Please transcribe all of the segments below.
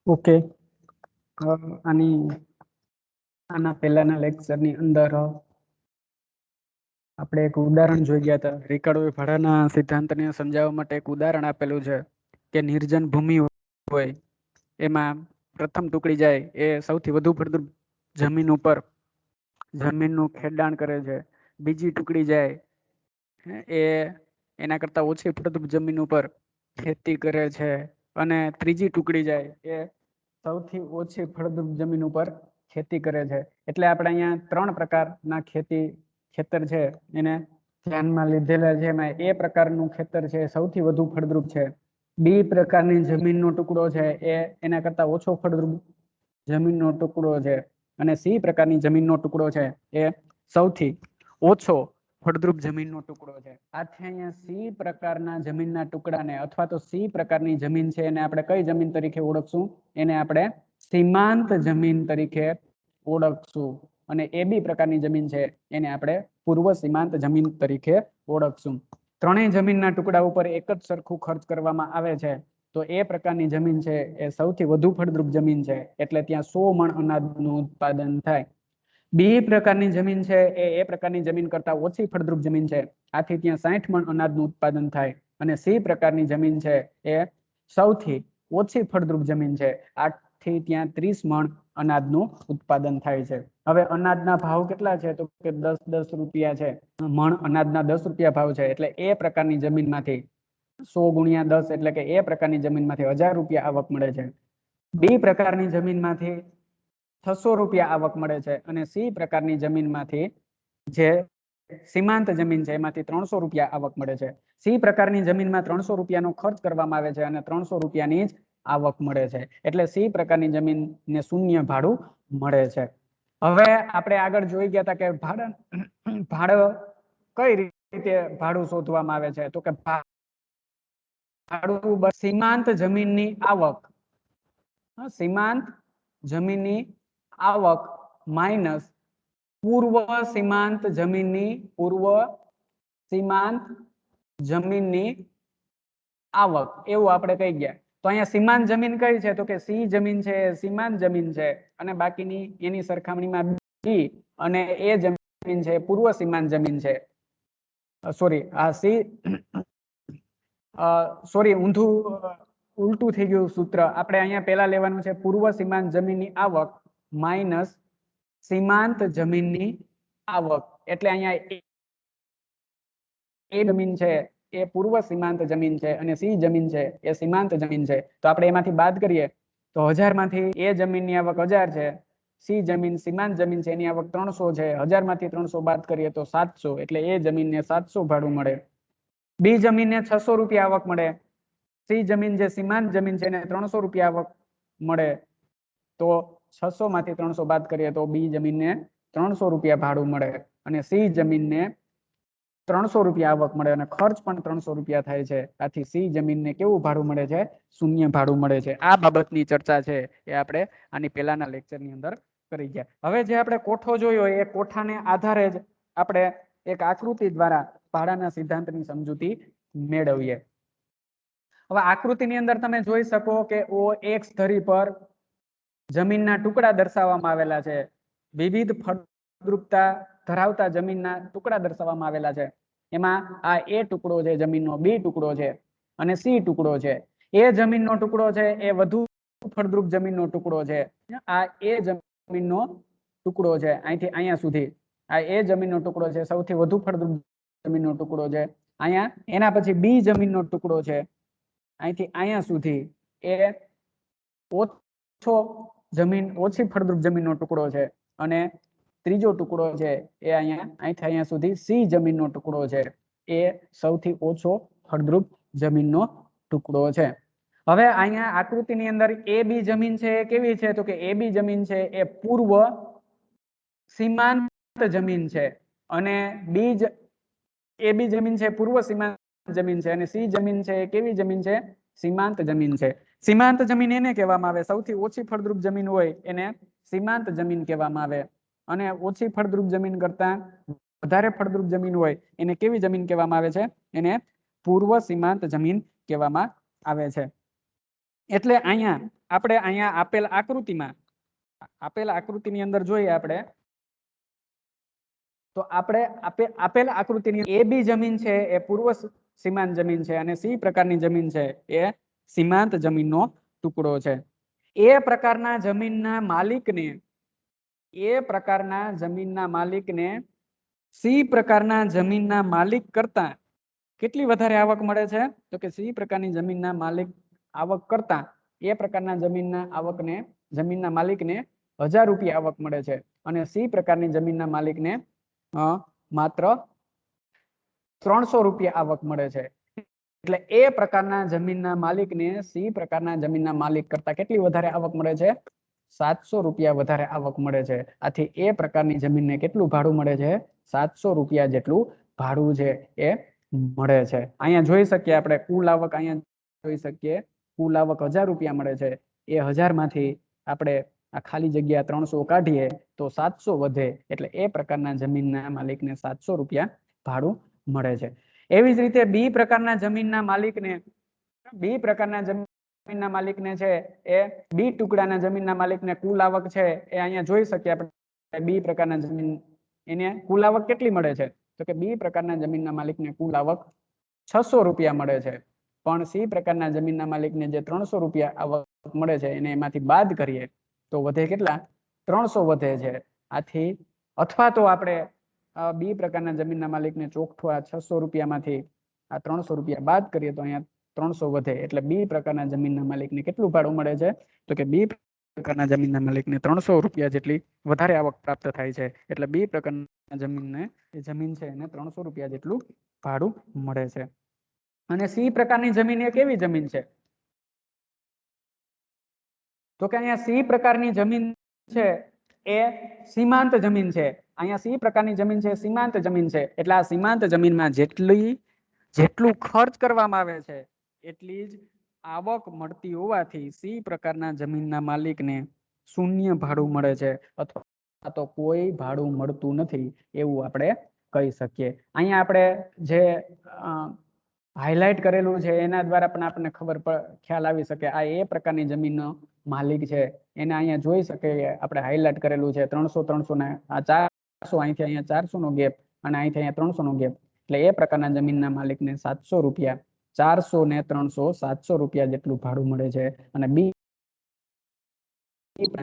Okay. આની આના પહેલાના લેક્ચરની અંદર આપણે એક ઉદાહરણ જોઈ ગયા હતા. રિકાર્ડોએ ભાડાના સિદ્ધાંતને સમજાવવા માટે એક ઉદાહરણ આપેલું છે કે નિર્જન ભૂમિ હોય એમાં પ્રથમ ટુકડી જાય એ સૌથી વધુ ફળદ્રુપ જમીન ઉપર જમીનનું ખેડાણ કરે છે. બીજી ટુકડી જાય એ એના કરતા ઓછી ફળદ્રુપ જમીન ઉપર ખેતી કરે છે. અને ત્રીજી ટુકડી જાય એ સૌથી ઓછી ફળદ્રુપ જમીન ઉપર ખેતી કરે છે. એટલે આપણે અહીંયા 3 પ્રકારના ખેતર છે એને ધ્યાનમાં લીધેલા છે. એમાં એ પ્રકારનું ખેતર છે સૌથી વધુ ફળદ્રુપ છે. બી પ્રકારની જમીનનો ટુકડો છે એ એના કરતા ઓછો ફળદ્રુપ જમીનનો ટુકડો છે. અને સી પ્રકારની જમીનનો ટુકડો છે એ સૌથી ઓછો ફળદ્રુપ જમીનનો ટુકડો છે. આથી અહીંયા સી પ્રકારના જમીનના ટુકડાને અથવા તો સી પ્રકારની જમીન છે એને આપણે કઈ જમીન તરીકે ઓળખશું? એને આપણે સીમાંત જમીન તરીકે ઓળખશું. અને એ બી પ્રકારની જમીન છે એને આપણે પૂર્વ સીમાંત જમીન તરીકે ઓળખશું. ત્રણેય જમીનના ટુકડા ઉપર એક જ સરખું ખર્ચ કરવામાં આવે છે તો એ પ્રકારની જમીન છે એ સૌથી વધુ ફળદ્રુપ જમીન છે. એટલે ત્યાં 100 મણ અનાજનું ઉત્પાદન થાય. બી પ્રકારની જમીન છે એ પ્રકારની જમીન કરતા ઓછી ફળદ્રુપ જમીન છે. આથી ત્યાં 60 મણ અનાજનું ઉત્પાદન થાય. અને સી પ્રકારની જમીન છે એ સૌથી ઓછી ફળદ્રુપ જમીન છે. આથી ત્યાં 30 મણ અનાજનું ઉત્પાદન થાય છે. હવે અનાજના ભાવ કેટલા છે? તો કે 10 રૂપિયા છે. મણ અનાજના 10 રૂપિયા ભાવ છે. એટલે એ પ્રકારની જમીનમાંથી 100 ગુણ્યા 10 એટલે કે એ પ્રકારની જમીનમાંથી 1000 રૂપિયા આવક મળે છે. બી પ્રકારની જમીનમાંથી 600 રૂપિયા આવક મળે છે. અને સી પ્રકારની જમીનમાંથી જે સીમાંત જમીન છે એમાંથી 300 રૂપિયા આવક મળે છે. સી પ્રકારની જમીનમાં 300 રૂપિયાનો ખર્ચ કરવામાં આવે છે અને 300 રૂપિયાની જ આવક મળે છે. એટલે સી પ્રકારની જમીનને શૂન્ય ભાડું મળે છે. હવે આપણે આગળ જોઈ ગયા હતા કે ભાડું કઈ રીતે ભાડું શોધવામાં આવે છે? તો કે ભાડું સીમાંત જમીનની આવક, સીમાંત જમીનની આવક માઇનસ પૂર્વ સીમાંત જમીનની આવક, એવું આપણે કહી ગયા. તો અહીંયા સીમાંત જમીન કઈ છે? તો કે સી જમીન છે એ સીમાંત જમીન છે. અને બાકીની એની સરખામણીમાં બી અને એ જમીન છે પૂર્વ સીમાંત જમીન છે. ઉલટું થઈ ગયું સૂત્ર. આપણે અહીંયા પેલા લેવાનું છે પૂર્વ સીમાંત જમીનની આવક માઇનસ સીમાંત જમીનની આવક. એટલે અહીંયા એ જમીન છે એ પૂર્વ સીમાંત જમીન છે અને સી જમીન છે એ સીમાંત જમીન છે. તો આપણે એમાંથી બાદ કરીએ તો 1000 માંથી એ જમીનની આવક 1000 છે. સી જમીન સીમાંત જમીન છે એની આવક 300 છે. 1000 માંથી 300 બાદ કરીએ તો 700. એટલે એ જમીનને 700 ભાડું મળે. બી જમીનને 600 રૂપિયા આવક મળે. સી જમીન જે સીમાંત જમીન છે એને 300 રૂપિયા આવક મળે. તો 600 માંથી 300 બાદ કરીએ તો બી જમીનને 300 રૂપિયા ભાડું મળે. અને સી જમીનને 300 રૂપિયા આવક મળે અને ખર્ચ પણ 300 રૂપિયા થાય છે. આથી સી જમીનને કેવું ભાડું મળે છે? શૂન્ય ભાડું મળે છે. આ બાબતની ચર્ચા છે એ આપણે આની પહેલાના લેક્ચરની અંદર કરી ગયા. હવે જે આપણે કોઠો જોયો એ કોઠાને આધારે જ આપણે એક આકૃતિ દ્વારા ભાડાના સિદ્ધાંતની સમજૂતી મેળવીએ. હવે આકૃતિની અંદર તમે જોઈ શકો કે OX ધરી પર જમીનના ટુકડા દર્શાવવામાં આવેલા છે. વિવિધ ફળદ્રુપતા ધરાવતા જમીનના ટુકડા દર્શાવવામાં આવેલા છે. એમાં આ એ ટુકડો છે જમીનનો, બી ટુકડો છે અને સી ટુકડો છે. એ જમીનનો ટુકડો છે એ વધુ ફળદ્રુપ જમીનનો ટુકડો છે. આ એ જમીનનો ટુકડો છે અહીંથી અહીંયા સુધી. આ એ જમીનનો ટુકડો છે સૌથી વધુ ફળદ્રુપ જમીનનો ટુકડો છે. અહીંયા એના પછી બી જમીનનો ટુકડો છે અહીંથી અહીંયા સુધી એ ઓછી ફળદ્રુપ જમીનનો ટુકડો છે. અને ત્રીજો ટુકડો છે એ અહીંથી અહીંયા સુધી સી જમીનનો ટુકડો છે એ સૌથી ઓછો ફળદ્રુપ જમીનનો ટુકડો છે. હવે અહીંયા આકૃતિની અંદર એ બી જમીન છે એ કેવી છે? તો કે એ બી જમીન છે એ પૂર્વ સીમાંત જમીન છે. અને એ બી જમીન છે પૂર્વ સીમાંત જમીન છે. અને સી જમીન છે એ કેવી જમીન છે? સીમાંત જમીન છે. સીમાંત જમીન એને કહેવામાં આવે, સૌથી ઓછી ફળદ્રુપ જમીન હોય એને સીમાંત જમીન કહેવામાં આવે. અને ઓછી ફળદ્રુપ જમીન કરતા વધારે ફળદ્રુપ જમીન હોય એને કેવી જમીન કહેવામાં આવે છે? એને પૂર્વ સીમાંત જમીન કહેવામાં આવે છે. એટલે અહીંયા આપણે અહીંયા આપેલ આકૃતિની અંદર જોઈએ આપણે તો આપણે આપેલ આકૃતિની એ બી જમીન છે એ પૂર્વ સીમાંત જમીન છે અને સી પ્રકારની જમીન છે એ સીમાંત જમીનનો ટુકડો છે. એ પ્રકારના જમીનના માલિકને સી પ્રકારના જમીનના માલિક કરતા કેટલી વધારે આવક મળે છે? તો કે સી પ્રકારની જમીનના માલિક આવક કરતા એ પ્રકારના જમીનના માલિકને 1000 રૂપિયા આવક મળે છે અને સી પ્રકારની જમીનના માલિકને માત્ર 300 રૂપિયા આવક મળે છે. એટલે એ પ્રકારના જમીનના માલિકને સી પ્રકારના જમીનના માલિક કરતા કેટલી વધારે આવક મળે છે? 700 રૂપિયા વધારે આવક મળે છે. આથી એ પ્રકારની જમીનને કેટલું ભાડું મળે છે? 700 રૂપિયા જેટલું ભાડું છે એ મળે છે. અહીંયા જોઈ શકીએ આપણે કુલ આવક જોઈ શકીએ કુલ આવક 1000 રૂપિયા મળે છે. એ 1000 માંથી આપણે આ ખાલી જગ્યા 300 કાઢીએ તો 700 વધે એટલે એ પ્રકારના જમીનના માલિકને 700 રૂપિયા ભાડું મળે છે. એવી જ રીતે બી પ્રકારના જમીનના માલિકને છે એ બી ટુકડાના જમીનના માલિકને કુલ આવક છે એ અહીંયા જોઈ શકીએ આપણે બી પ્રકારના જમીન એને કુલ આવક કેટલી મળે છે? તો કે બી પ્રકારના જમીનના માલિકને કુલ આવક 600 રૂપિયા મળે છે. પણ સી પ્રકારના જમીનના માલિકને જે 300 રૂપિયા આવક મળે છે એને એમાંથી બાદ કરીએ તો વધે કેટલા? 300 વધે છે. આથી અથવા તો આપણે બી પ્રકારના જમીનના માલિકને ચોખ્ઠું આ 600 રૂપિયામાંથી આ 300 રૂપિયા બાદ કરીએ તો અહીંયા 300 વધે એટલે બી પ્રકારના જમીનના માલિકને કેટલું ભાડું મળે છે? તો કે બી પ્રકારના જમીનના માલિકને 300 રૂપિયા જેટલી વધારે આવક પ્રાપ્ત થાય છે. એટલે બી પ્રકારના જમીન છે એને 300 રૂપિયા જેટલું ભાડું મળે છે. અને સી પ્રકારની જમીન એ કેવી જમીન છે? તો કે અહીંયા સી પ્રકારની જમીન છે એ સીમાંત જમીન છે. અહીંયા સી પ્રકારની જમીન છે સીમાંત જમીન છે. એટલે આ સીમાંત જમીનમાં જેટલું ખર્ચ કરવામાં આવે છે એટલી જ આવક મળતી હોવાથી સી પ્રકારના જમીનના માલિકને શૂન્ય ભાડું મળે છે અથવા તો કોઈ ભાડું મળતું નથી એવું આપણે કહી શકીએ. અહીંયા આપણે જે હાઇલાઇટ કરેલું છે એના દ્વારા પણ આપણને ખ્યાલ આવી શકે આ એ પ્રકારની જમીનનો માલિક છે. એને અહીંયા જોઈ શકીએ આપણે હાઇલાઇટ કરેલું છે 300 ને આ 400 અહીંથી અહીંયા 400 નો ગેપ અને અહીંથી અહીંયા 300 નો ગેપ એટલે એ પ્રકારના જમીનના માલિકને 700 રૂપિયા 400 ને 300 700 રૂપિયા જેટલું ભાડું મળે છે. અને બી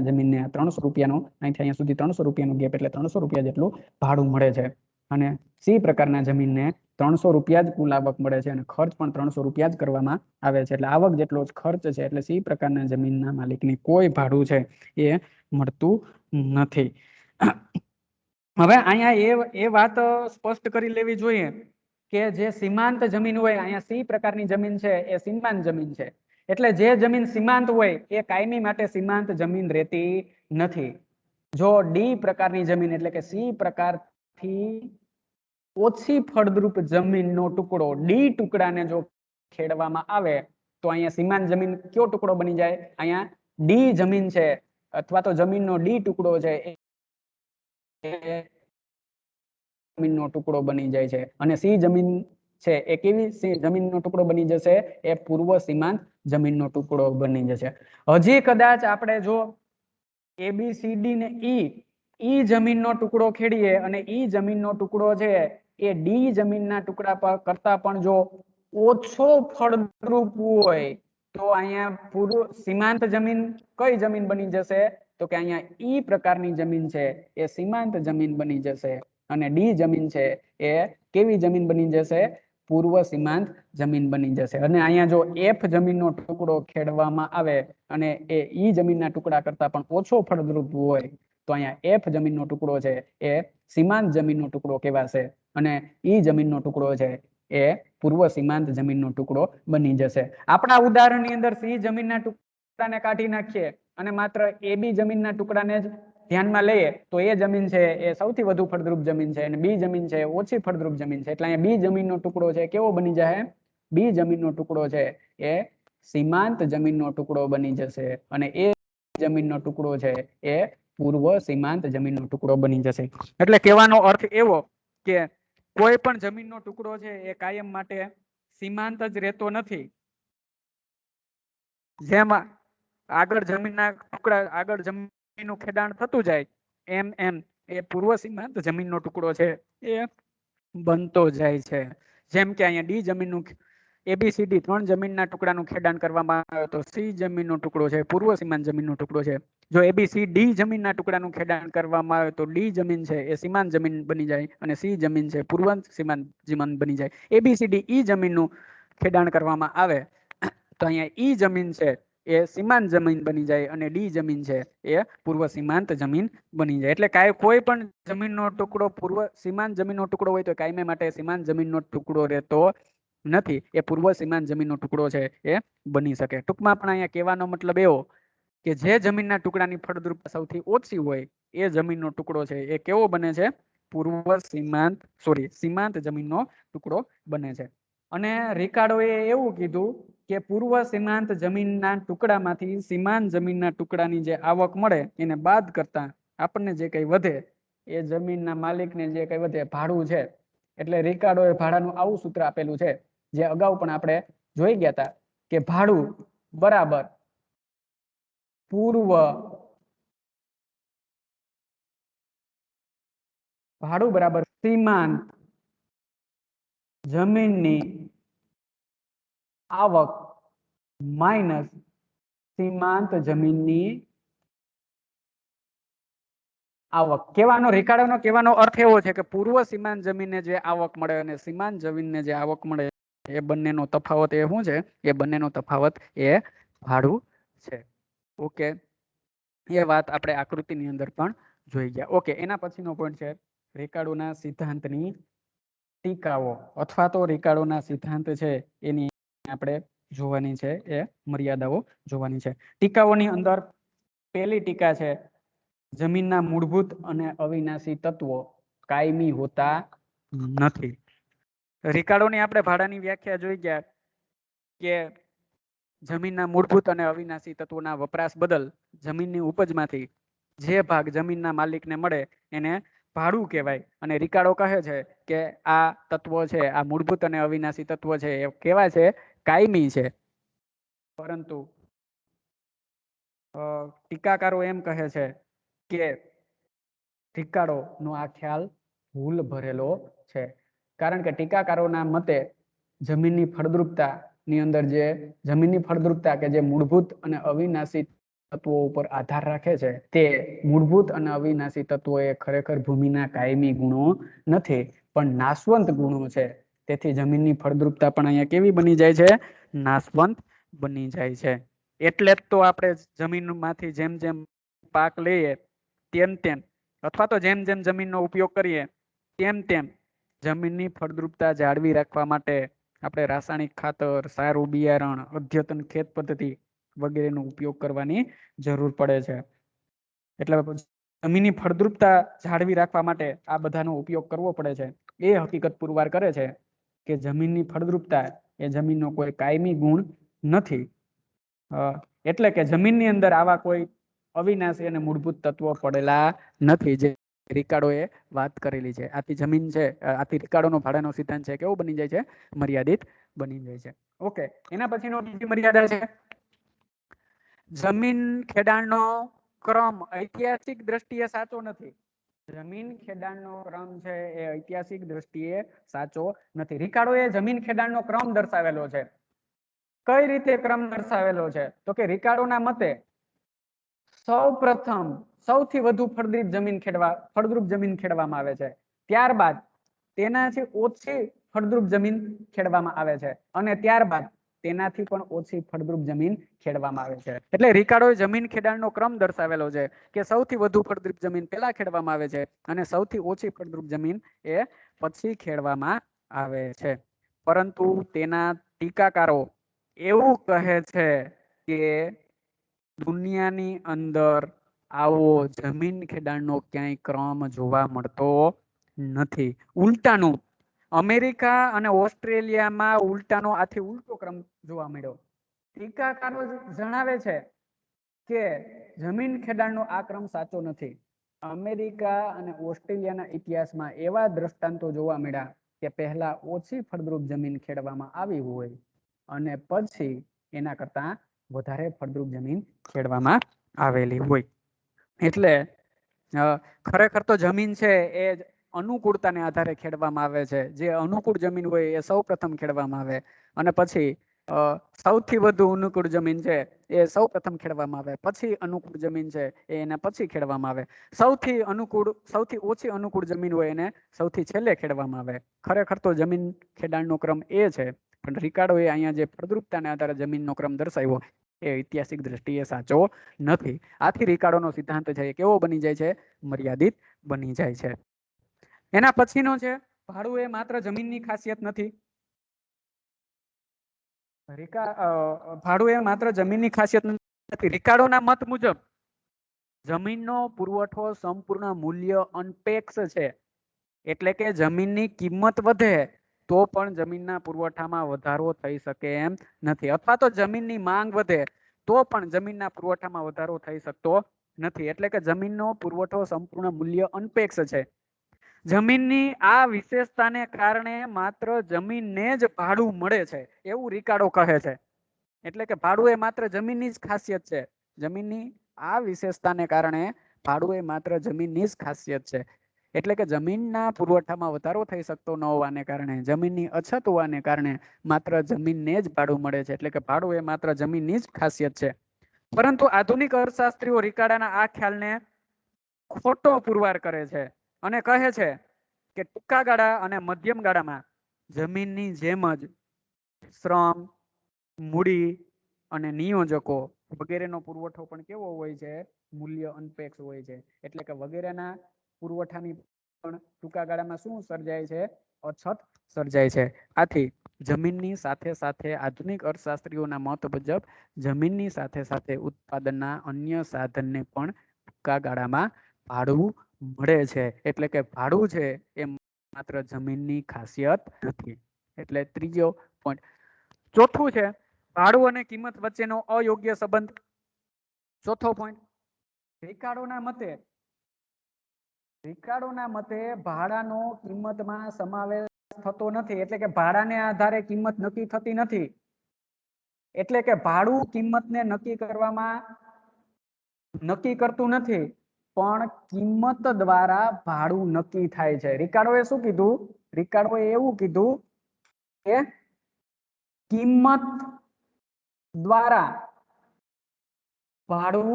જમીનને 300 રૂપિયાનો અહીંથી અહીંયા સુધી 300 રૂપિયાનો ગેપ એટલે 300 રૂપિયા જેટલું ભાડું મળે છે. અને સી પ્રકારના જમીનને 300 રૂપિયા જ કુલ આવક મળે છે અને ખર્ચ પણ 300 રૂપિયા જ કરવામાં આવે છે. એટલે આવક જેટલો જ ખર્ચ છે એટલે સી પ્રકારના જમીનના માલિકને કોઈ ભાડું છે એ મળતું નથી. હવે અહીંયા એ વાત સ્પષ્ટ કરી લેવી જોઈએ કે જે સીમાંત જમીન હોય અહીંયા સી પ્રકારની જમીન છે એ સીમાંત જમીન છે. એટલે જે જમીન સીમાંત હોય એ કાયમી માટે સીમાંત જમીન રહેતી નથી. જો ડી પ્રકારની જમીન એટલે કે સી પ્રકારથી ઓછી ફળદ્રુપ જમીનનો ટુકડો ડી ટુકડાને જો ખેડવામાં આવે તો અહીંયા સીમાંત જમીન કયો ટુકડો બની જાય? અહીંયા ડી જમીન છે અથવા તો જમીનનો ડી ટુકડો છે એ જમીનનો ટુકડો બની જાય છે. અને સી જમીન છે એ કેવી જમીનનો ટુકડો બની જશે? એ પૂર્વ સીમાંત જમીનનો ટુકડો બની જશે. હજી કદાચ આપણે જો ABCD ને ઈ જમીનનો ટુકડો ખેડીએ અને ઈ જમીનનો ટુકડો છે એ ડી જમીનના ટુકડા પર કરતા પણ જો ઓછો ફળદ્રુપ હોય તો અહીંયા પૂર્વ સીમાંત જમીન કઈ જમીન બની જશે? તો કે અહીંયા ઈ પ્રકારની જમીન છે એ સીમાંત જમીન બની જશે અને ડી જમીન છે એ કેવી જમીન બની જશે? પૂર્વ સીમાંત જમીન બની જશે. અને અહીંયા જો એફ જમીનનો ટુકડો ખેડવામાં આવે અને એ ઈ જમીનના ટુકડા કરતા પણ ઓછો ફળદ્રુપ હોય તો અહીંયા એફ જમીનનો ટુકડો છે એ સીમાંત જમીનનો ટુકડો કહેવાશે અને ઈ જમીનનો ટુકડો છે એ પૂર્વ સીમાંત જમીનનો ટુકડો બની જશે. આપણા ઉદાહરણની અંદર સી જમીનના ટુકડાને કાઢી નાખીએ અને માત્ર એબી જમીનના ટુકડાને જ ધ્યાનમાં લઈએ તો એ જમીન છે એ સૌથી વધુ ફળદ્રુપ જમીન છે અને બી જમીન છે ઓછી ફળદ્રુપ જમીન છે. એટલે અહીંયા બી જમીનનો ટુકડો છે કેવો બની જાય? બી જમીનનો ટુકડો છે એ સીમાંત જમીનનો ટુકડો બની જશે અને એ જમીનનો ટુકડો છે એ પૂર્વ સીમાંત જમીનનો ટુકડો બની જશે. એટલે કહેવાનો અર્થ એવો કે કોઈ પણ જમીનનો ટુકડો છે એ કાયમ માટે સીમાંત જ રહેતો નથી. જેમાં આગળ જમીનના ટુકડા આગળ જમીનનું ખેડાણ થતું જાય એમ એમ એ પૂર્વ સીમાંત જમીનનો ટુકડો છે એ બનતો જાય છે. જેમ કે અહીંયા ડી જમીનનું ABCD 3 જમીનના ટુકડાનું ખેડાણ કરવામાં આવે તો સી જમીનનો ટુકડો છે પૂર્વ સીમાંત જમીનનો ટુકડો છે. જો ABCD જમીનના ટુકડાનું ખેડાણ કરવામાં આવે તો ડી જમીન છે એ સીમાંત જમીન બની જાય અને સી જમીન છે પૂર્વ સીમાંત જમીન બની જાય. ABCD ઈ જમીનનું ખેડાણ કરવામાં આવે તો અહીંયા ઈ જમીન છે એ સીમાંત જમીન બની જાય અને ડી જમીન છે એ પૂર્વ સીમાંત જમીન બની જાય. એટલે કોઈ પણ જમીનનો ટુકડો પૂર્વ સીમાંત જમીનનો ટુકડો હોય તો કાયમી માટે સીમાંત જમીનનો ટુકડો રહેતો નથી, એ પૂર્વ સીમાંત જમીનનો ટુકડો છે એ બની શકે. ટૂંકમાં પણ અહીંયા કહેવાનો મતલબ એવો કે જે જમીનના ટુકડાની ફળદ્રુપતા સૌથી ઓછી હોય એ જમીનનો ટુકડો છે એ કેવો બને છે? પૂર્વ સીમાંત જમીનનો ટુકડો બને છે. અને રિકાર્ડોએ એવું કીધું કે પૂર્વ સીમાંત જમીનના ટુકડામાંથી સીમાંત જમીનના ટુકડાની જે આવક મળે એને બાદ કરતા આપણને જે કંઈ વધે એ જમીનના માલિકને જે કંઈ વધે ભાડું છે. એટલે રિકાર્ડોએ ભાડાનું આવું સૂત્ર આપેલું છે જે અગાઉ પણ આપણે જોઈ ગયા હતા કે ભાડું બરાબર સીમાંત જમીનની આવક માઇનસ સીમાંત જમીનની આવક. રિકાર્ડોનો કહેવાનો અર્થ એવો છે કે પૂર્વ સીમાંત જમીનને જે આવક મળે અને સીમાંત જમીનને જે આવક મળે એ બંનેનો તફાવત એ શું છે? એ બંનેનો તફાવત એ ભાડું છે. ઓકે, એ વાત આપણે આકૃતિની અંદર પણ જોઈ ગયા. ઓકે, એના પછીનો પોઈન્ટ છે રિકાર્ડોના સિદ્ધાંતની ટીકાઓ અથવા તો રિકાર્ડોના સિદ્ધાંત છે એની આપણે જોવાની છે, એ મર્યાદાઓ જોવાની છે. ટીકાઓની અંદર પહેલી ટીકા છે જમીનના મૂળભૂત અને અવિનાશી તત્વો કાયમી હોતા નથી. રિકાર્ડોની આપણે ભાડાની વ્યાખ્યા જોઈ ગયા કે જમીનના મૂળભૂત અને અવિનાશી તત્વોના વપરાશ બદલ જમીનની ઉપજમાંથી જે ભાગ જમીનના માલિકને મળે એને ભાડું કહેવાય. અને રિકાર્ડો કહે છે કે આ તત્વો છે, આ મૂળભૂત અને અવિનાશી તત્વો છે એ કેવા છે? કાયમી છે. પરંતુ ટીકાકારો એમ કહે છે કે રિકાર્ડોનો આ ખ્યાલ ભૂલ ભરેલો છે. કારણ કે ટીકાકારોના મતે જમીનની ફળદ્રુપતા ની અંદર જે જમીનની ફળદ્રુપતા કે જે મૂળભૂત અને અવિનાશી તત્વો ઉપર આધાર રાખે છે તે મૂળભૂત અને અવિનાશી તત્વો એ ખરેખર ભૂમિના કાયમી ગુણો નથી પણ નાશવંત ગુણો છે. તેથી જમીનની ફળદ્રુપતા પણ અહીંયા કેવી બની જાય છે? નાશવંત બની જાય છે. એટલે જ તો આપણે જમીનમાંથી જેમ જેમ પાક લઈએ તેમ તેમ અથવા તો જેમ જેમ જમીનનો ઉપયોગ કરીએ તેમ તેમ જમીનની ફળદ્રુપતા જાળવી રાખવા માટે આપણે રાસાયણિક ખાતર, સારું બિયારણ, અદ્યતન ખેત પદ્ધતિ વગેરેનો ઉપયોગ કરવાની જરૂર પડે છે. એટલે જમીનની ફળદ્રુપતા જાળવી રાખવા માટે આ બધાનો ઉપયોગ કરવો પડે છે. એ હકીકત પુરવાર કરે છે કે જમીનની ફળદ્રુપતા એ જમીનનો કોઈ કાયમી ગુણ નથી. એટલે કે જમીનની અંદર આવા કોઈ અવિનાશી અને મૂળભૂત તત્વો પડેલા નથી જે રિકાર્ડોએ વાત કરેલી છે. આથી જમીન છે, આથી રિકાર્ડોનો ભાડાનો સિદ્ધાંત છે કેવો બની જાય છે? મર્યાદિત બની જાય છે. ઓકે, એના પછીનો બીજી મર્યાદા છે જમીન ખેડાણનો ક્રમ ઐતિહાસિક દ્રષ્ટિએ સાચો નથી. જમીન ખેડાણનો ક્રમ છે એ ઐતિહાસિક દ્રષ્ટિએ સાચો નથી. રિકાર્ડોએ જમીન ખેડાણનો ક્રમ દર્શાવેલો છે. કઈ રીતે ક્રમ દર્શાવેલો છે? તો કે રિકાર્ડોના મતે સૌપ્રથમ સૌથી વધુ ફળદ્રુપ જમીન ખેડવામાં આવે છે. ત્યારબાદ તેનાથી ઓછી ફળદ્રુપ જમીન ખેડવામાં આવે છે અને ત્યારબાદ તેનાથી પણ ઓછી ફળદ્રુપ જમીન ખેડવામાં આવે છે. એટલે રિકાર્ડોએ જમીન ખેડાણનો ક્રમ દર્શાવેલો છે કે સૌથી વધુ ફળદ્રુપ જમીન પહેલા ખેડવામાં આવે છે અને સૌથી ઓછી ફળદ્રુપ જમીન એ પછી ખેડવામાં આવે છે. પરંતુ તેના ટીકાકારો એવું કહે છે કે દુનિયાની અંદર આવો જમીન ખેડાણનો ક્યાંય ક્રમ જોવા મળતો નથી. ઉલટાનું અમેરિકા અને ઓસ્ટ્રેલિયામાં આથી ઉલટો ક્રમ જોવા મળ્યો. ટીકાકારો જણાવે છે કે જમીન ખેડાણનો આ ક્રમ સાચો નથી. અમેરિકા અને ઓસ્ટ્રેલિયાના ઇતિહાસમાં એવા દ્રષ્ટાંતો જોવા મળ્યા કે પહેલા ઓછી ફળદ્રુપ જમીન ખેડવામાં આવી હોય અને પછી એના કરતા વધારે ફળદ્રુપ જમીન ખેડવામાં આવેલી હોય. એટલે ખરેખર તો જમીન છે એ અનુકૂળતાને આધારે ખેડવામાં આવે છે. જે અનુકૂળ જમીન હોય એ સૌ પ્રથમ ખેડવામાં આવે અને પછી સૌથી વધુ અનુકૂળ જમીન છે એ સૌ પ્રથમ ખેડવામાં આવે, પછી અનુકૂળ જમીન છે એને પછી ખેડવામાં આવે, સૌથી ઓછી અનુકૂળ જમીન હોય એને સૌથી છેલ્લે ખેડવામાં આવે. ખરેખર તો જમીન ખેડાણનો ક્રમ એ છે, પણ રિકાર્ડોએ અહીંયા જે ફળદ્રુપતાને આધારે જમીનનો ક્રમ દર્શાવ્યો એ ઐતિહાસિક દ્રષ્ટિએ સાચો નથી. આથી રિકાર્ડોનો સિદ્ધાંત છે એ કેવો બની જાય છે? મર્યાદિત બની જાય છે. એના પછીનો છે ભાડું એ માત્ર જમીનની ખાસિયત નથી. ભાડું એ માત્ર જમીનની ખાસિયત નથી. રિકાર્ડોના મત મુજબ જમીનનો પુરવઠો સંપૂર્ણ મૂલ્ય અનપેક્ષ છે. એટલે કે જમીનની કિંમત વધે તો પણ જમીનના પુરવઠામાં વધારો થઈ શકે એમ નથી, અથવા તો જમીનની માંગ વધે તો પણ જમીનના પુરવઠામાં વધારો થઈ શકતો નથી. એટલે કે જમીનનો પુરવઠો સંપૂર્ણ મૂલ્ય અનપેક્ષ છે. જમીનની આ વિશેષતાને કારણે માત્ર જમીનને જ ભાડું મળે છે એવું રિકાર્ડો કહે છે. એટલે કે ભાડું એ માત્ર જમીનની જ ખાસિયત છે. જમીનની આ વિશેષતાને કારણે ભાડું એ માત્ર જમીનની જ ખાસિયત છે. એટલે કે જમીનના પુરવઠામાં વધારો થઈ શકતો ન હોવાને કારણે, જમીનની અછત હોવાને કારણે માત્ર જમીનને જ ભાડું મળે છે. એટલે કે ભાડું એ માત્ર જમીનની જ ખાસિયત છે. પરંતુ આધુનિક અર્થશાસ્ત્રીઓ રિકાર્ડાના આ ખ્યાલને ખોટો પુરવાર કરે છે અને કહે છે કે ટૂંકા ગાળા અને મધ્યમ ગાળામાં જમીનની જેમ જ શ્રમ, મૂડી અને નિયોજકો વગેરેનો પુરવઠો પણ કેવો હોય છે? મૂલ્ય અનપેક્ષ હોય છે. એટલે કે વગેરેના પુરવઠાની પણ ટૂંકા ગાળામાં શું સર્જાય છે? અછત સર્જાય છે. આથી જમીનની સાથે સાથે આધુનિક અર્થશાસ્ત્રીઓના મત મુજબ જમીનની સાથે સાથે ઉત્પાદનના અન્ય સાધનને પણ ટૂંકા ગાળામાં ભાડું મળે છે. એટલે કે ભાડું છે એ માત્ર જમીનની ખાસિયત નથી. એટલે ત્રીજો પોઈન્ટ. ચોથું છે ભાડું અને કિંમત વચ્ચેનો અયોગ્ય સંબંધ. ચોથો પોઈન્ટ. રિકાર્ડોના મતે ભાડાનો કિંમતમાં સમાવેશ થતો નથી. એટલે કે ભાડાને આધારે કિંમત નક્કી થતી નથી. એટલે કે ભાડું કિંમતને નક્કી કરતું નથી, પણ કિંમત દ્વારા ભાડું નક્કી થાય છે. રિકાર્ડોએ શું કીધું? રિકાર્ડોએ એવું કીધું કે કિંમત દ્વારા ભાડું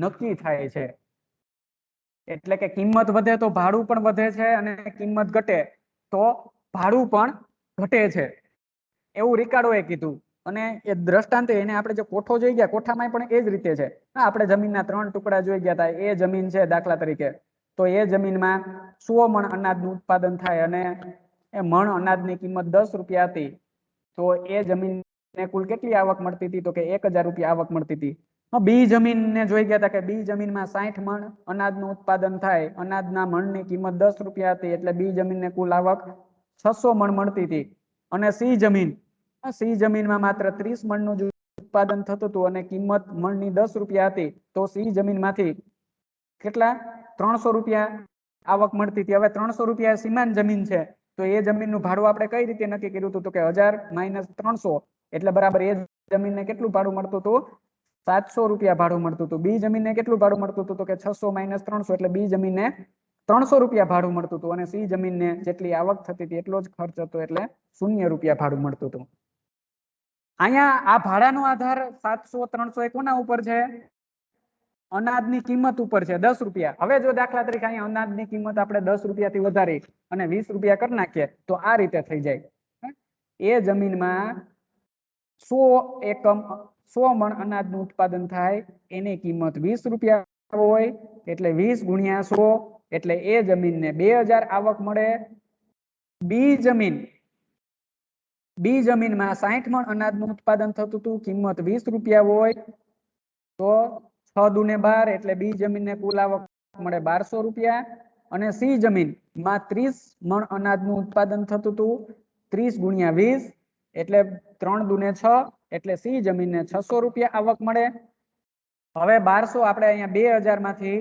નક્કી થાય છે. એટલે કે કિંમત વધે તો ભાડું પણ વધે છે અને કિંમત ઘટે તો ભાડું પણ ઘટે છે એવું રિકાર્ડોએ કીધું. અને એ દ્રષ્ટાંત એને આપણે જે કોઠો જોઈ ગયા, કોઠામાં પણ એ જ રીતે છે. આપણે જમીનના 3 ટુકડા જોઈ ગયા હતા. એ જમીન છે દાખલા તરીકે, તો એ જમીનમાં 100 મણ અનાજનું ઉત્પાદન થાય અને એ મણ અનાજની કિંમત 10 રૂપિયા હતી. તો એ જમીનને કુલ કેટલી આવક મળતી હતી? તો કે 1000 રૂપિયા આવક મળતી હતી. બી જમીનને જોઈ ગયા હતા કે બી જમીનમાં 60 મણ અનાજનું ઉત્પાદન થાય, અનાજના મણની કિંમત 10 રૂપિયા હતી, એટલે બી જમીનને કુલ આવક 600 મણ મળતી હતી. અને સી જમીનમાં માત્ર 30 મણનું જ ઉત્પાદન થતું હતું અને કિંમત મણની 10 રૂપિયા હતી. તો સી જમીનમાંથી કેટલા? 300 રૂપિયા આવક મળતી હતી. હવે 300 રૂપિયા સીમાંત જમીન છે, તો એ જમીનનું ભાડું આપણે કઈ રીતે નક્કી કર્યું હતું? તો કે 1000 - 300 એટલે બરાબર એ જમીનને કેટલું ભાડું મળતું હતું? 700 રૂપિયા ભાડું મળતું હતું. બી જમીનને કેટલું ભાડું મળતું હતું? તો કે 600 - 300 એટલે બી જમીનને 300 રૂપિયા ભાડું મળતું હતું અને સી જમીનને જેટલી આવક થતી હતી એટલો જ ખર્ચ હતો એટલે 0 રૂપિયા ભાડું મળતું હતું. અહીંયા આ ભાડાનો આધાર 700 300 એ કોના ઉપર છે? અનાજની કિંમત ઉપર છે, 10 રૂપિયા. હવે જો દાખલા તરીકે અહીંયા અનાજની કિંમત આપણે 10 રૂપિયાથી વધારી અને 20 રૂપિયા કરી નાખીએ તો આ રીતે થઈ જાય. એ જમીનમાં 100 મણ અનાજનું ઉત્પાદન થાય, એની કિંમત 20 રૂપિયા હોય, એટલે 20 ગુણ્યા 100 એટલે એ જમીનને 2000 આવક મળે. બી જમીનમાં 60 મણ અનાજનું ઉત્પાદન થતું હતું, કિંમત 20 રૂપિયા હોય, તો 6 દુને 12 એટલે બી જમીનને કુલ આવક મળે 1200 રૂપિયા. અને સી જમીનમાં 30 મણ અનાજનું ઉત્પાદન થતું હતું, 30 ગુણ્યા 20 એટલે 3 દુને 6 એટલે સી જમીનને 600 રૂપિયા આવક મળે. હવે 1200 આપણે અહીંયા 2000 માંથી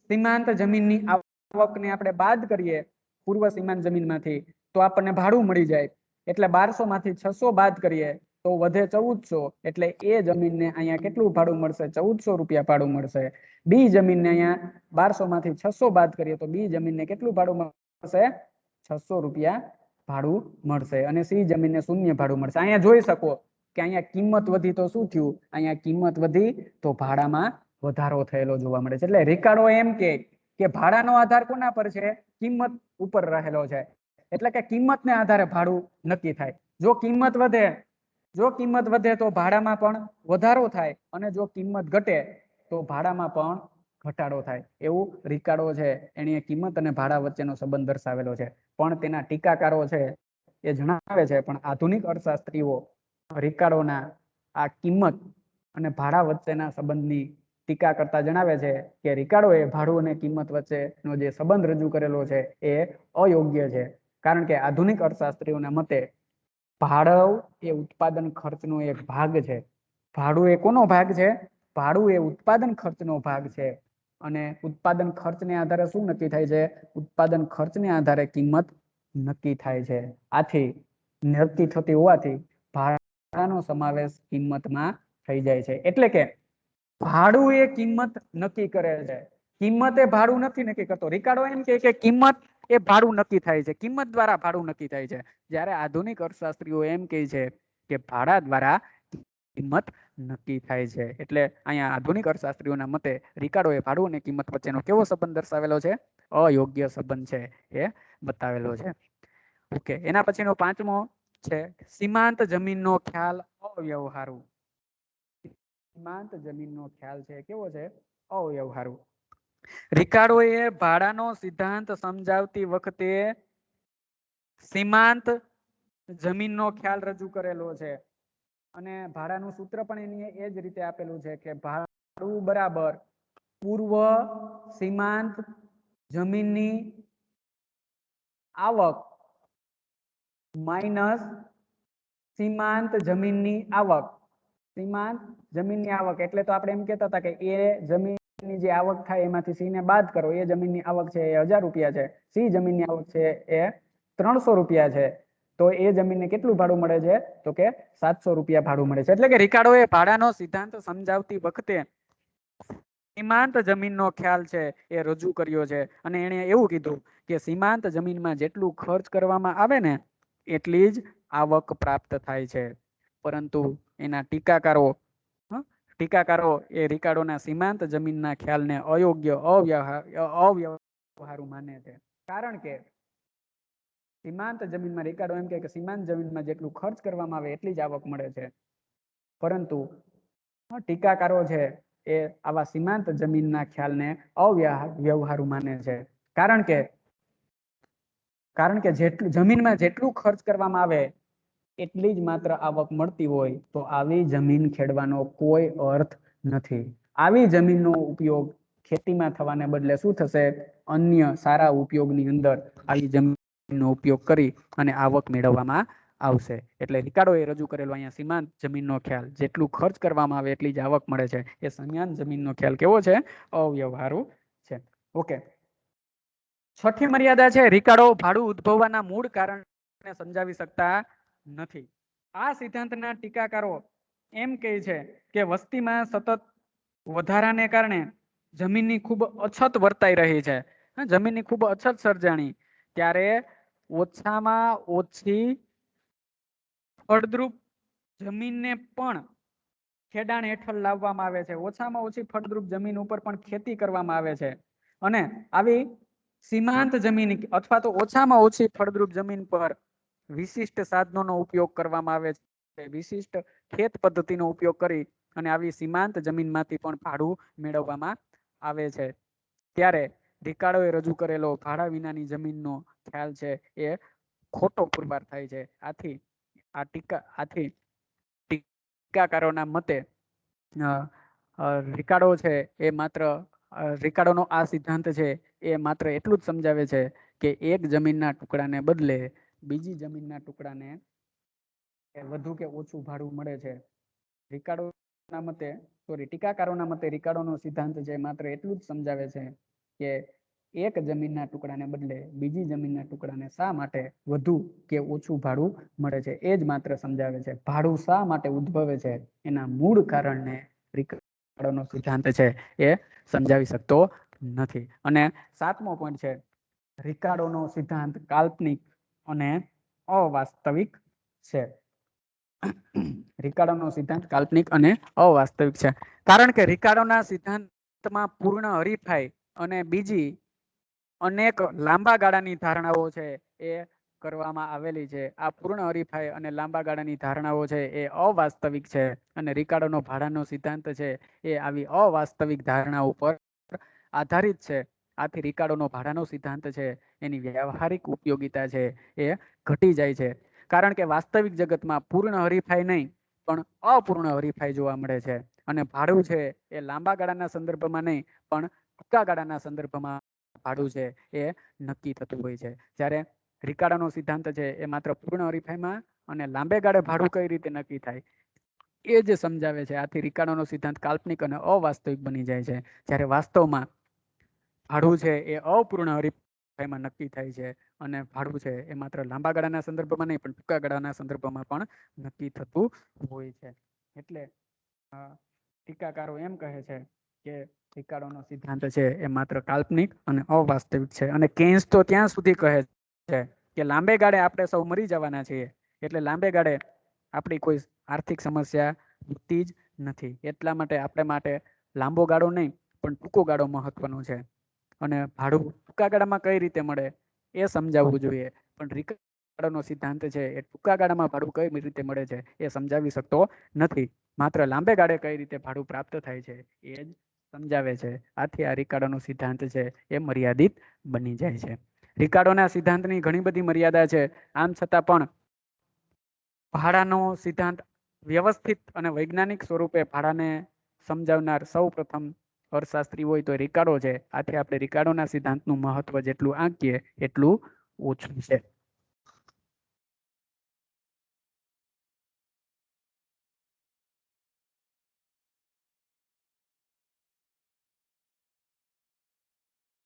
સીમાંત જમીનની આવકને આપણે બાદ કરીએ પૂર્વ સીમાંત જમીનમાંથી, તો આપણને ભાડું મળી જાય. એટલે 1200 માંથી 600 બાદ કરીએ તો વધે 1400 એટલે એ જમીનને અહીંયા કેટલું ભાડું મળશે? 1400 રૂપિયા ભાડું મળશે. બી જમીનને અહીંયા 1200 માંથી 600 બાદ કરીએ તો બી જમીનને કેટલું ભાડું મળશે? 600 રૂપિયા ભાડું મળશે. અને સી જમીનને શૂન્ય ભાડું મળશે. અહીંયા જોઈ શકો કે અહીંયા કિંમત વધી તો શું થયું? અહીંયા કિંમત વધી તો ભાડામાં વધારો થયેલો જોવા મળે છે. એટલે રિકાર્ડો એમ કે ભાડાનો આધાર કોના પર છે? કિંમત ઉપર રહેલો છે. એટલે કે કિંમતને આધારે ભાડું નક્કી થાય. જો કિંમત વધે તો ભાડામાં પણ વધારો થાય અને જો કિંમત ઘટે તો ભાડામાં પણ ઘટાડો થાય. એવું રિકાર્ડો છે એની કિંમત અને ભાડા વચ્ચેનો સંબંધ દર્શાવેલો છે. પણ તેના ટીકાકારો છે એ જણાવે છે, પણ આધુનિક અર્થશાસ્ત્રીઓ રિકાર્ડોના આ કિંમત અને ભાડા વચ્ચેના સંબંધની ટીકા કરતા જણાવે છે કે રિકાર્ડોએ ભાડું અને કિંમત વચ્ચેનો જે સંબંધ રજૂ કરેલો છે એ અયોગ્ય છે. કારણ કે આધુનિક અર્થશાસ્ત્રીઓના મતે ભાડું એ ઉત્પાદન ખર્ચનો એક ભાગ છે. ભાડું એ કોનો ભાગ છે? ભાડું એ ઉત્પાદન ખર્ચનો ભાગ છે. અને ઉત્પાદન ખર્ચને આધારે શું નક્કી થાય છે? ઉત્પાદન ખર્ચને આધારે કિંમત નક્કી થાય છે. આથી નક્કી થતી હોવાથી ભાડાનો સમાવેશ કિંમતમાં થઈ જાય છે. એટલે કે ભાડું એ કિંમત નક્કી કરે છે, કિંમત એ ભાડું નથી નક્કી કરતો. રિકાર્ડો એમ કે કિંમત એ ભાડું નક્કી થાય છે, કિંમત દ્વારા ભાડું નક્કી થાય છે. જ્યારે આધુનિક અર્થશાસ્ત્રીઓ એમ કહે છે કે ભાડા દ્વારા કિંમત નક્કી થાય છે. એટલે અહીંયા આધુનિક અર્થશાસ્ત્રીઓના મતે રિકાર્ડો એ ભાડું અને કિંમત વચ્ચેનો કેવો સંબંધ દર્શાવેલો છે? અયોગ્ય સંબંધ છે એ બતાવેલો છે. ઓકે, એના પછીનો પાંચમો છે સીમાંત જમીનનો ખ્યાલ અવ્યવહારુ. સીમાંત જમીનનો ખ્યાલ છે કેવો છે? અવ્યવહારુ. રિકાર્ડોએ ભાડાનો સિદ્ધાંત સમજાવતી વખતે સીમાંત જમીનનો ખ્યાલ રજૂ કરેલો છે. અને ભાડાનું સૂત્ર પણ એની એ જ રીતે આપેલું છે કે ભાડું બરાબર પૂર્વ સીમાંત જમીનની આવક માઇનસ સીમાંત જમીનની આવક. સીમાંત જમીનની આવક એટલે તો આપણે એમ કહેતા હતા કે એ જમીનની જે આવક થાય એમાંથી સી ને બાદ કરો. એ જમીનની આવક છે એ 1000 રૂપિયા છે, સી જમીનની આવક છે એ 300 રૂપિયા છે, તો એ જમીનને કેટલું ભાડું મળે છે? તો કે 700 રૂપિયા ભાડું મળે છે. એટલે કે રિકાર્ડોએ ભાડાનો સિદ્ધાંત સમજાવતી વખતે સીમાંત જમીનનો ખ્યાલ છે એ રજૂ કર્યો છે. અને એણે એવું કીધું કે સીમાંત જમીનમાં જેટલું ખર્ચ કરવામાં આવે ને એટલી જ આવક પ્રાપ્ત થાય છે. પરંતુ એના ટીકાકારો એ રિકાર્ડોના સીમાંત જમીનના ખ્યાલને અયોગ્ય, અવ્યવહારુ માને છે. કારણ કે સીમાંત જમીનમાં રિકાર્ડો એમ કે સીમાંત જમીનમાં જેટલું ખર્ચ કરવામાં આવે એટલી જ આવક મળે છે. પરંતુ ટીકાકારો છે એ આવા સીમાંત જમીનના ખ્યાલને અવ્યવહારુ માને છે. કારણ કે જમીનમાં જેટલું ખર્ચ કરવામાં આવે એટલી જ માત્ર આવક મળતી હોય તો આવી જમીન ખેડવાનો કોઈ અર્થ નથી. આવી જમીનનો ઉપયોગ ખેતીમાં થવાને બદલે શું થશે? અન્ય સારા ઉપયોગની અંદર આવી જમીનનો ઉપયોગ કરી અને આવક મેળવવામાં આવશે. એટલે રિકાર્ડોએ રજૂ કરેલો અહીંયા સીમાંત જમીનનો ખ્યાલ જેટલું ખર્ચ કરવામાં આવે એટલી જ આવક મળે છે. એ સીમાંત જમીનનો ખ્યાલ કેવો છે? અવ્યવહારુ છે. ઓકે, છઠ્ઠી મર્યાદા છે રિકાર્ડો ભાડું ઉદ્ભવવાના મૂળ કારણને સમજાવી શકતા નથી. આ સિદ્ધાંતના ટીકાકારો એમ કહે છે કે વસ્તીમાં સતત વધારાને કારણે જમીનની ખૂબ અછત વર્તાઈ રહી છે. જમીનની ખૂબ અછત સર્જાણી ત્યારે ઓછામાં ઓછી ફળદ્રુપ જમીનને પણ ખેડાણ હેઠળ લાવવામાં આવે છે. ઓછામાં ઓછી ફળદ્રુપ જમીન ઉપર પણ ખેતી કરવામાં આવે છે. અને આવી સીમાંત જમીન અથવા તો ઓછામાં ઓછી ફળદ્રુપ જમીન પર વિશિષ્ટ સાધનોનો ઉપયોગ કરવામાં આવે છે. વિશિષ્ટ ખેત પદ્ધતિનો ઉપયોગ કરી અને આવી સીમાંત જમીનમાંથી પણ ભાડું મેળવવામાં આવે છે. ત્યારે રિકાર્ડોએ રજૂ કરેલો ભાડા વિનાની જમીનનો ખ્યાલ છે એ ખોટો પુરવાર થાય છે. આથી ટીકાકારોના મતે રિકાર્ડો છે એ માત્ર રિકાર્ડોનો આ સિદ્ધાંત છે એ માત્ર એટલું જ સમજાવે છે કે એક જમીનના ટુકડાને બદલે બીજી જમીનના ટુકડાને વધુ કે ઓછું ભાડું મળે છે. રિકાર્ડોના મતે ટીકાકારોના મતે રિકાર્ડોનો સિદ્ધાંત છે માત્ર એટલું જ સમજાવે છે કે એક જમીનના ટુકડાને બદલે બીજી જમીનના ટુકડાને શા માટે વધુ કે ઓછું ભાડું મળે છે એ જ માત્ર સમજાવે છે. ભાડું શા માટે ઉદ્ભવે છે એના મૂળ કારણને રિકાર્ડોનો સિદ્ધાંત છે એ સમજાવી શકતો નથી. અને 7મો પોઈન્ટ છે રિકાર્ડોનો સિદ્ધાંત કાલ્પનિક અને અવાસ્તવિક છે. રિકાર્ડોનો સિદ્ધાંત કાલ્પનિક અને અવાસ્તવિક છે કારણ કે રિકાર્ડોના સિદ્ધાંતમાં પૂર્ણ હરીફાઈ અને બીજી અનેક લાંબા ગાળાની ધારણાઓ છે એ કરવામાં આવેલી છે. આ પૂર્ણ હરીફાઈ અને લાંબા ગાળાની ધારણાઓ છે એ અવાસ્તવિક છે અને રિકાર્ડોનો ભાડાનો સિદ્ધાંત છે એ આવી અવાસ્તવિક ધારણાઓ પર આધારિત છે. આથી રિકાર્ડોનો ભાડાનો સિદ્ધાંત છે એની વ્યવહારિક ઉપયોગિતા છે એ ઘટી જાય છે કારણ કે વાસ્તવિક જગતમાં પૂર્ણ હરીફાઈ નહીં પણ અપૂર્ણ હરીફાઈ જોવા મળે છે અને ભાડું છે એ લાંબા ગાળાના સંદર્ભમાં નહીં પણ ટૂંકા ગાળાના સંદર્ભમાં ભાડું છે એ નક્કી થતું હોય છે. જ્યારે રિકાર્ડોનો સિદ્ધાંત છે એ માત્ર પૂર્ણ હરીફાઈમાં અને લાંબે ગાળે ભાડું કઈ રીતે નક્કી થાય એ જ સમજાવે છે. આથી રિકાર્ડોનો સિદ્ધાંત કાલ્પનિક અને અવાસ્તવિક બની જાય છે. જ્યારે વાસ્તવમાં ભાડું છે એ અપૂર્ણ હરીફાઈમાં નક્કી થાય છે અને ભાડું છે એ માત્ર લાંબા ગાળાના સંદર્ભમાં નહીં પણ ટૂંકા ગાળાના સંદર્ભમાં પણ નક્કી થતું હોય છે. એટલે ટીકાકારો એમ કહે છે કે રિકાર્ડોનો સિદ્ધાંત છે એ માત્ર કાલ્પનિક અને અવાસ્તવિક છે. અને કેન્સ તો ત્યાં સુધી કહે છે કે લાંબે ગાળે આપણે સૌ મરી જવાના છીએ એટલે લાંબે ગાળે આપણી કોઈ આર્થિક સમસ્યા વધતી જ નથી. એટલા માટે આપણે માટે લાંબો ગાળો નહીં પણ ટૂંકો ગાળો મહત્વનો છે. અને ભાડું ટૂંકા ગાળામાં કઈ રીતે મળે એ સમજાવવું જોઈએ પણ રિકાર્ડોનો સિદ્ધાંત છે એ ટૂંકા ગાળામાં ભાડું કઈ રીતે મળે છે એ સમજાવી શકતો નથી. માત્ર લાંબે ગાળે કઈ રીતે ભાડું પ્રાપ્ત થાય છે એ જ સમજાવે છે. આથી આ રિકાર્ડોનો સિદ્ધાંત છે એ મર્યાદિત બની જાય છે. રિકાર્ડોના સિદ્ધાંતની ઘણી બધી મર્યાદા છે. આમ છતાં પણ ભાડાનો સિદ્ધાંત વ્યવસ્થિત અને વૈજ્ઞાનિક સ્વરૂપે ભાડાને સમજાવનાર સૌ પ્રથમ અર્થશાસ્ત્રી હોય તો રિકાર્ડો છે. આથી આપણે રિકાર્ડોના સિદ્ધાંતનું મહત્વ જેટલું આંકીએ એટલું ઓછું છે.